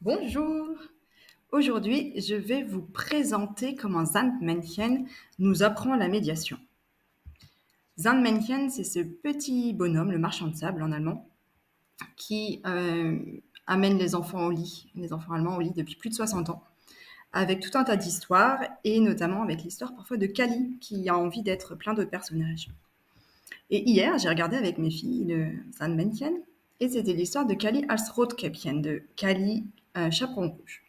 Bonjour! Aujourd'hui, je vais vous présenter comment Sandmännchen nous apprend la médiation. Sandmännchen, c'est ce petit bonhomme, le marchand de sable en allemand, qui amène les enfants allemands au lit depuis plus de 60 ans, avec tout un tas d'histoires, et notamment avec l'histoire parfois de Kali, qui a envie d'être plein d'autres personnages. Et hier, j'ai regardé avec mes filles le Sandmännchen, et c'était l'histoire de Kali als Rotkäppchen, de Kali Chaperon Rouge.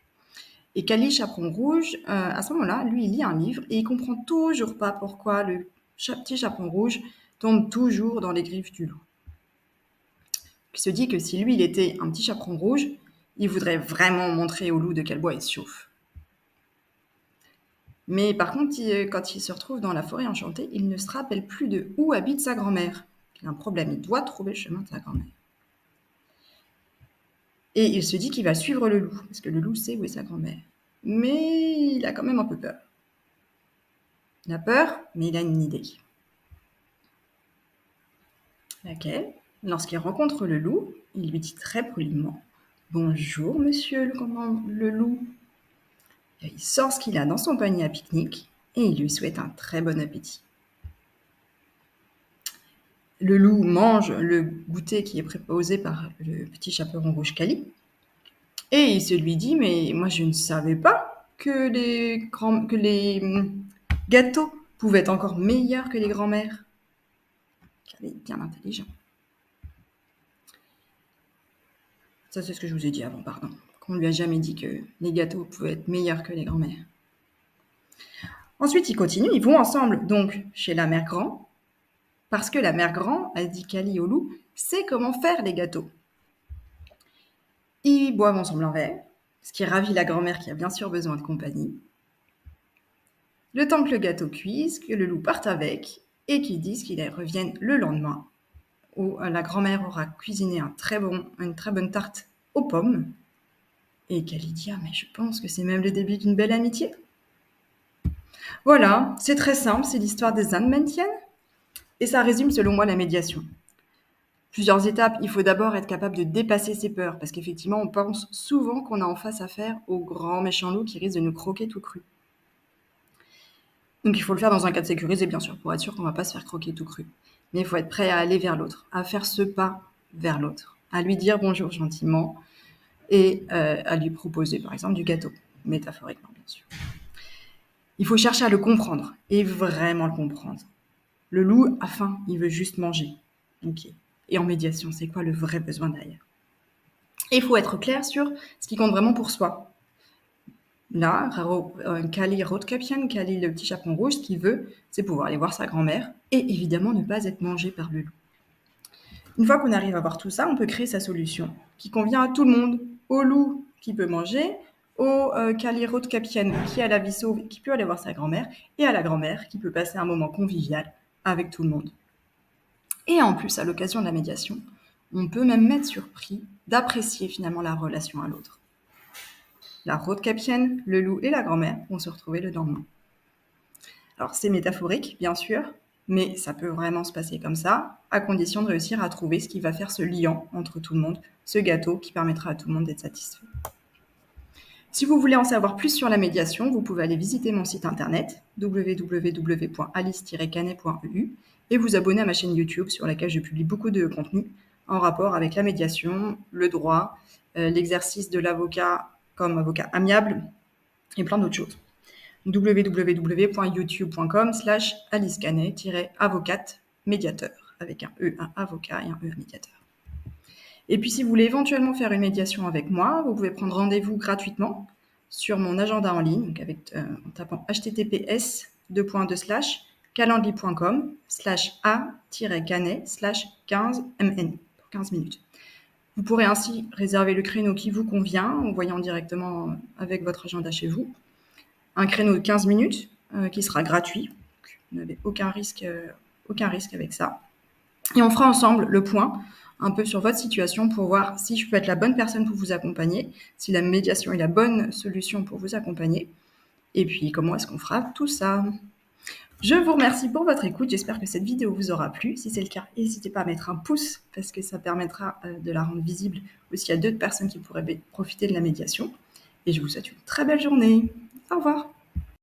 Et Kali Chaperon Rouge, à ce moment-là, lui, il lit un livre et il comprend toujours pas pourquoi le petit chaperon rouge tombe toujours dans les griffes du loup. Il se dit que si lui, il était un petit chaperon rouge, il voudrait vraiment montrer au loup de quel bois il se chauffe. Mais par contre, quand il se retrouve dans la forêt enchantée, il ne se rappelle plus de où habite sa grand-mère. Il a un problème, il doit trouver le chemin de sa grand-mère. Et il se dit qu'il va suivre le loup, parce que le loup sait où est sa grand-mère. Mais il a quand même un peu peur. Il a peur, mais il a une idée. Laquelle, lorsqu'il rencontre le loup, il lui dit très poliment « Bonjour, monsieur le loup ». Il sort ce qu'il a dans son panier à pique-nique et il lui souhaite un très bon appétit. Le loup mange le goûter qui est proposé par le petit chaperon rouge Kali et il se lui dit « Mais moi, je ne savais pas que les gâteaux pouvaient être encore meilleurs que les grands-mères. » Kali est bien intelligent. Ça, c'est ce que je vous ai dit avant, pardon. Qu'on ne lui a jamais dit que les gâteaux pouvaient être meilleurs que les grands-mères. Ensuite, ils continuent, ils vont ensemble donc chez la mère Grand, parce que la mère Grand a dit Kali au loup sait comment faire les gâteaux. Ils boivent ensemble un verre, ce qui ravit la grand-mère qui a bien sûr besoin de compagnie. Le temps que le gâteau cuise, que le loup parte avec, et qu'ils disent qu'ils reviennent le lendemain, où la grand-mère aura cuisiné une très bonne tarte aux pommes. Et Kali dit « Ah, mais je pense que c'est même le début d'une belle amitié. » Voilà, c'est très simple, c'est l'histoire des Sandmännchen. Et ça résume selon moi la médiation. Plusieurs étapes, il faut d'abord être capable de dépasser ses peurs, parce qu'effectivement, on pense souvent qu'on a en face affaire au grand méchant loup qui risque de nous croquer tout cru. Donc il faut le faire dans un cadre sécurisé, bien sûr, pour être sûr qu'on ne va pas se faire croquer tout cru. Mais il faut être prêt à aller vers l'autre, à faire ce pas vers l'autre, à lui dire bonjour gentiment et à lui proposer, par exemple, du gâteau, métaphoriquement, bien sûr. Il faut chercher à le comprendre, et vraiment le comprendre. Le loup a faim, il veut juste manger. Ok. Et en médiation, c'est quoi le vrai besoin derrière? Et il faut être clair sur ce qui compte vraiment pour soi. Là, Kali Rotkäppchen, Kali le petit chaperon rouge, ce qu'il veut, c'est pouvoir aller voir sa grand-mère et évidemment ne pas être mangé par le loup. Une fois qu'on arrive à voir tout ça, on peut créer sa solution qui convient à tout le monde. Au loup qui peut manger, au Kali Rotkäppchen qui a la vie sauve, qui peut aller voir sa grand-mère, et à la grand-mère qui peut passer un moment convivial avec tout le monde. Et en plus, à l'occasion de la médiation, on peut même être surpris d'apprécier finalement la relation à l'autre. La Rotkäppchen, le loup et la grand-mère vont se retrouver le lendemain. Alors c'est métaphorique, bien sûr, mais ça peut vraiment se passer comme ça, à condition de réussir à trouver ce qui va faire ce liant entre tout le monde, ce gâteau qui permettra à tout le monde d'être satisfait. Si vous voulez en savoir plus sur la médiation, vous pouvez aller visiter mon site internet www.alice-canet.eu et vous abonner à ma chaîne YouTube sur laquelle je publie beaucoup de contenu en rapport avec la médiation, le droit, l'exercice de l'avocat comme avocat amiable et plein d'autres choses. www.youtube.com/alicecanet-avocate médiateur avec un E à avocat et un E à médiateur. Et puis, si vous voulez éventuellement faire une médiation avec moi, vous pouvez prendre rendez-vous gratuitement sur mon agenda en ligne, donc en tapant https://calendly.com/a-canet/15mn pour 15 minutes. Vous pourrez ainsi réserver le créneau qui vous convient en voyant directement avec votre agenda chez vous. Un créneau de 15 minutes qui sera gratuit. Donc, vous n'avez aucun risque avec ça. Et on fera ensemble le point un peu sur votre situation pour voir si je peux être la bonne personne pour vous accompagner, si la médiation est la bonne solution pour vous accompagner, et puis comment est-ce qu'on fera tout ça. Je vous remercie pour votre écoute. J'espère que cette vidéo vous aura plu. Si c'est le cas, n'hésitez pas à mettre un pouce parce que ça permettra de la rendre visible aussi à d'autres personnes qui pourraient profiter de la médiation. Et je vous souhaite une très belle journée. Au revoir.